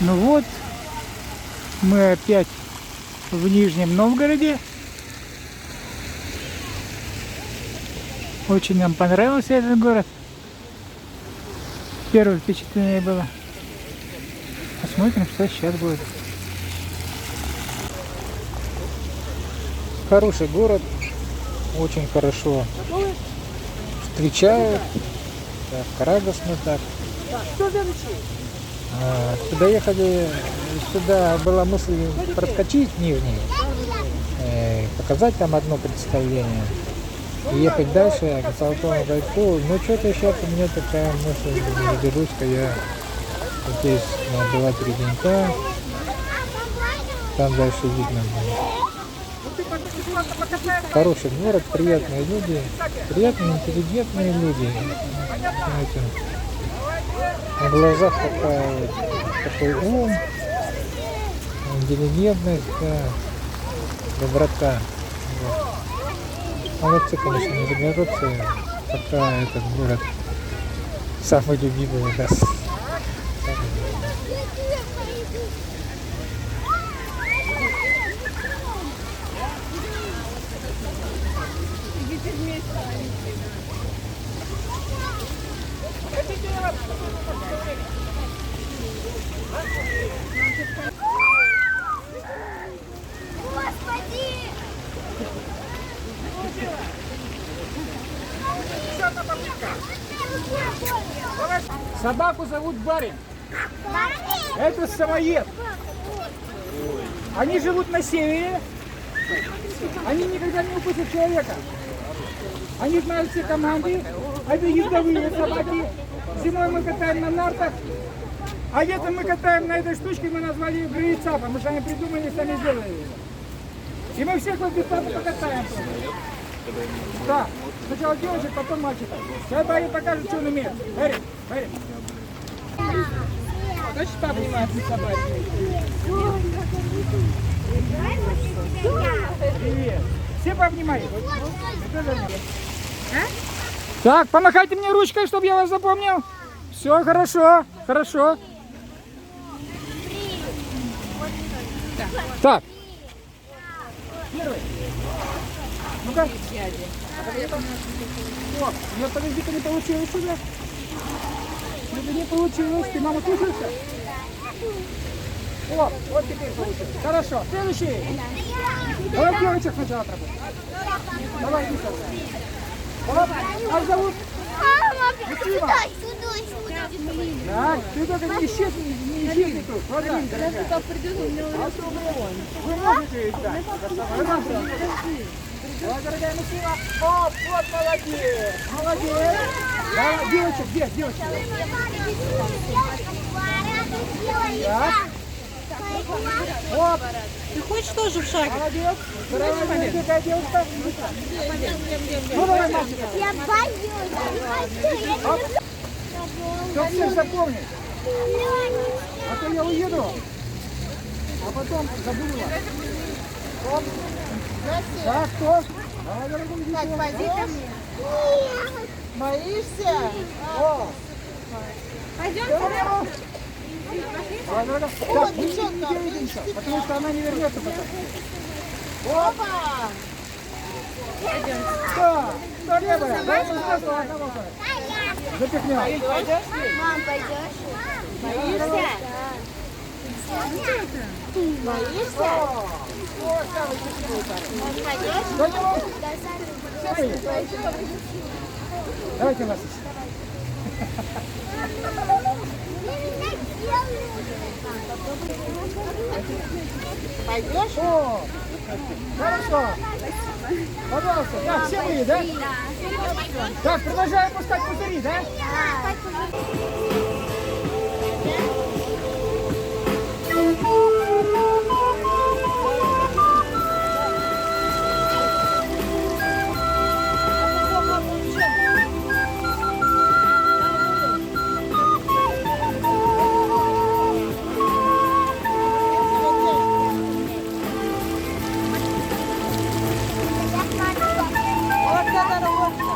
Ну вот, мы опять в Нижнем Новгороде. Очень нам понравился этот город. Первое впечатление было. Посмотрим, что сейчас будет. Хороший город, очень хорошо встречают. Так, радостно так. Когда ехали сюда, была мысль проскочить Нижний, показать там одно представление и ехать дальше к Золотому Гайку. Но что-то сейчас у меня такая мысль родилась, что я здесь на 2-3 денька, там дальше видно будет. Хороший город, приятные люди, приятные, интеллигентные люди. Знаете, на глазах такой ум, интеллигентность, да, доброта. Вот. Молодцы, конечно, нижегородцы, пока этот город самый любимый у нас. Собаку зовут Барин. Это самоед. Они живут на севере. Они никогда не упустят человека. Они знают все команды. Они ездовые собаки. Зимой мы катаем на нартах. А летом мы катаем на этой штучке, мы назвали ее гравицапа. Мы сами придумали, сами сделали ее. И мы всех вот бесплатно покатаем. Да. Сначала девочек, потом мальчиков. Сейчас Барин покажет, что он умеет. Барин, Барин. Хочешь пообниматься с собой? Привет. Все пообнимайте. Так, помахайте мне ручкой, чтобы я вас запомнил. Все, хорошо, хорошо. Так. Первый. Ну-ка. О, нет, подожди-ка, не получилось уже. Это не получилось. Ты, мама, слушаешься? О, вот теперь получилось. Хорошо. Следующий. Давай девочек сначала отработаем. Давай, иди сюда. Как зовут? Максима. Так, ты только не исчезни тут. Вот так, дорогая. Вы можете ждать. Давай, дорогая Максима. О, вот молодец. Молодец. Давай, девочек, где? Девочек. Так. Оп. Ты хочешь тоже в шаге? Молодец. Здравствуйте, какая девушка? Ну, давай, мальчик. Я боюсь. Чтоб всех запомнить. А то я уеду. А потом забыла. Оп. Так, кто? Давай, дорогой, Так, пойди ко мне. Боишься? О. Пойдем Давай, дорогая. Так, не видим еще, потому что она не вернется потом. Опа! Да, дорогая, дай мне сразу одного. Запихнем. Мам, пойдешь? Боишься? Боишься? О, самый счастливый парень. Пойдешь? До него. Все вы. Давайте вас еще. Пойдешь? О, хорошо. Пожалуйста. Так, все вы, да? Так, продолжаем пускать пузыри, да? Вот это дорожка.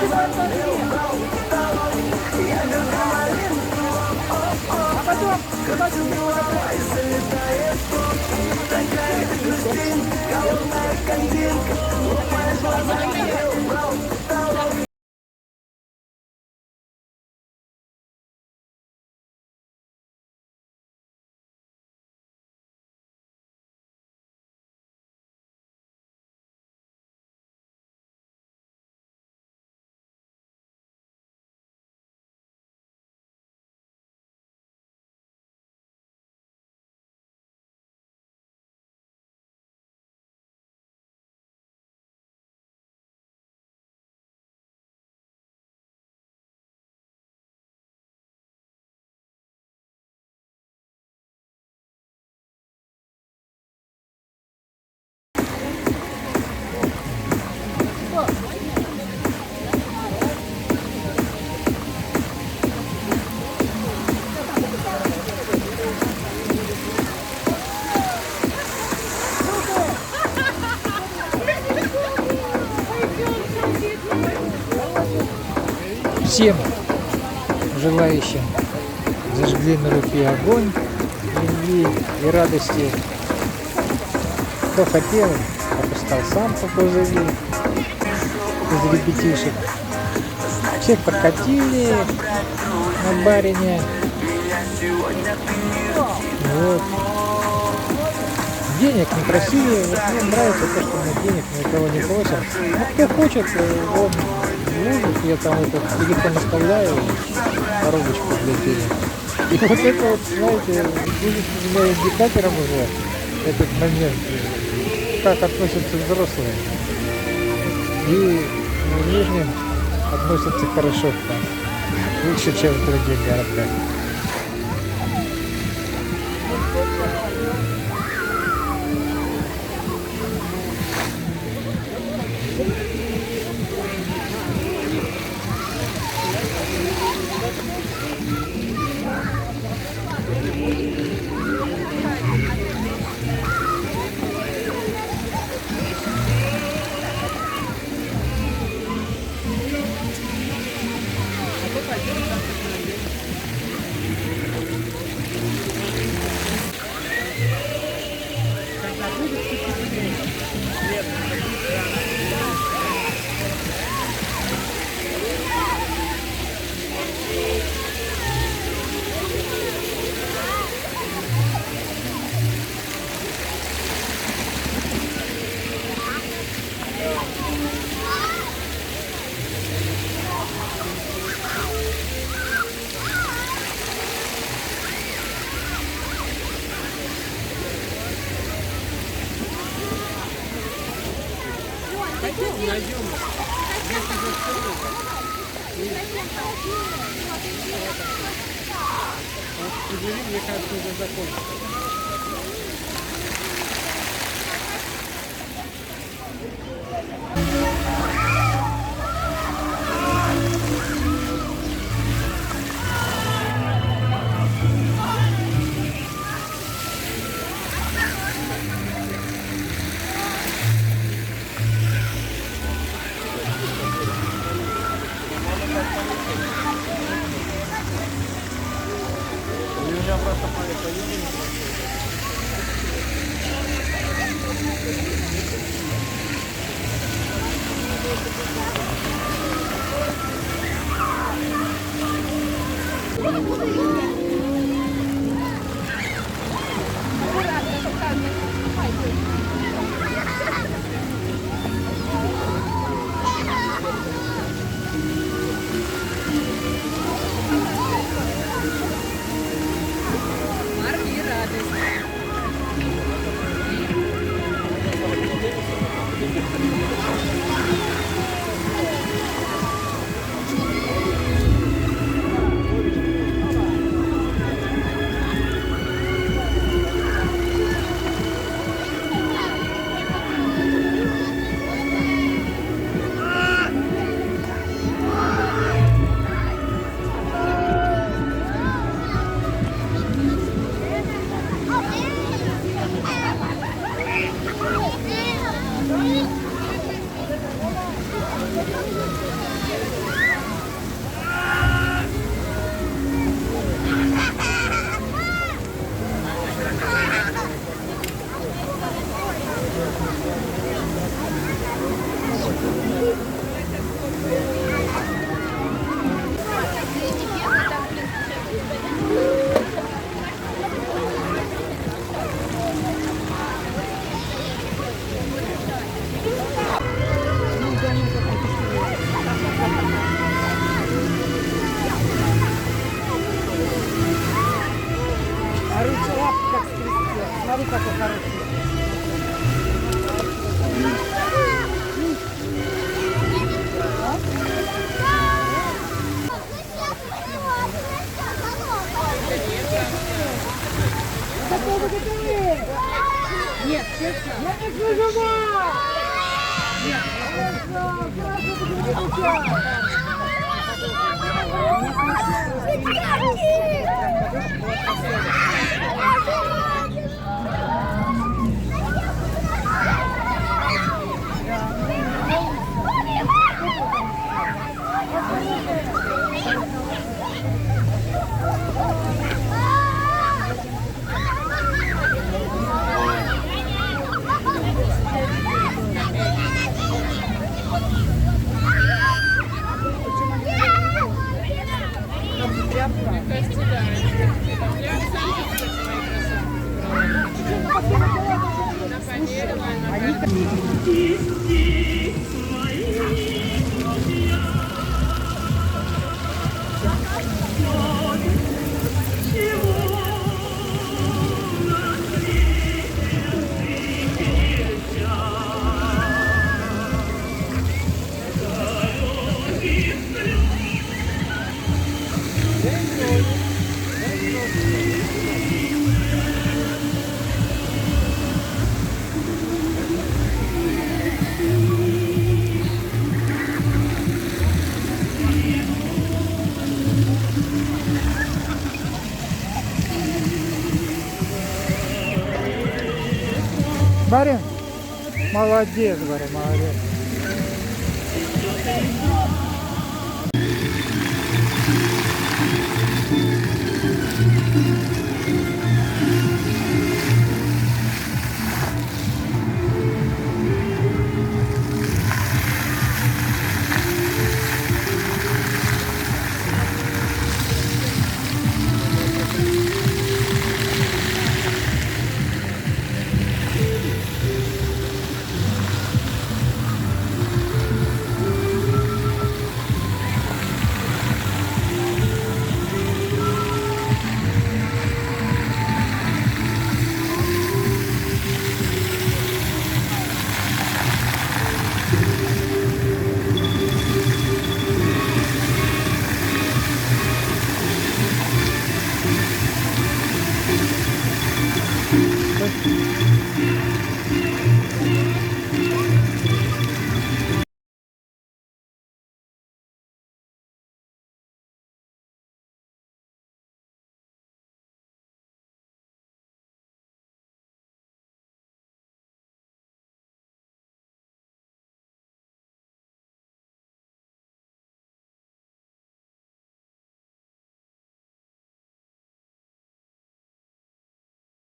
зимой тоже. А потом Всем желающим зажгли на руке огонь любви и радости. Кто хотел, пропускал сам по позови из ребятишек. Всех прокатили на барине. Вот. Денег не просили, вот мне нравится то, что мы денег никого не просим. Ну, кто хочет, он может, я там этот телефон оставляю, коробочку для денег. И вот это вот, знаете, будет для меня индикатором уже этот момент, как относятся взрослые. И в Нижнем относятся хорошо к нам, лучше, чем в других городах. мне кажется, уже закончится. какой хороший. Готовы, готовы? Нет, честно. Я так выживаю! Нет, хорошо, Барин, молодец, говорю, молодец.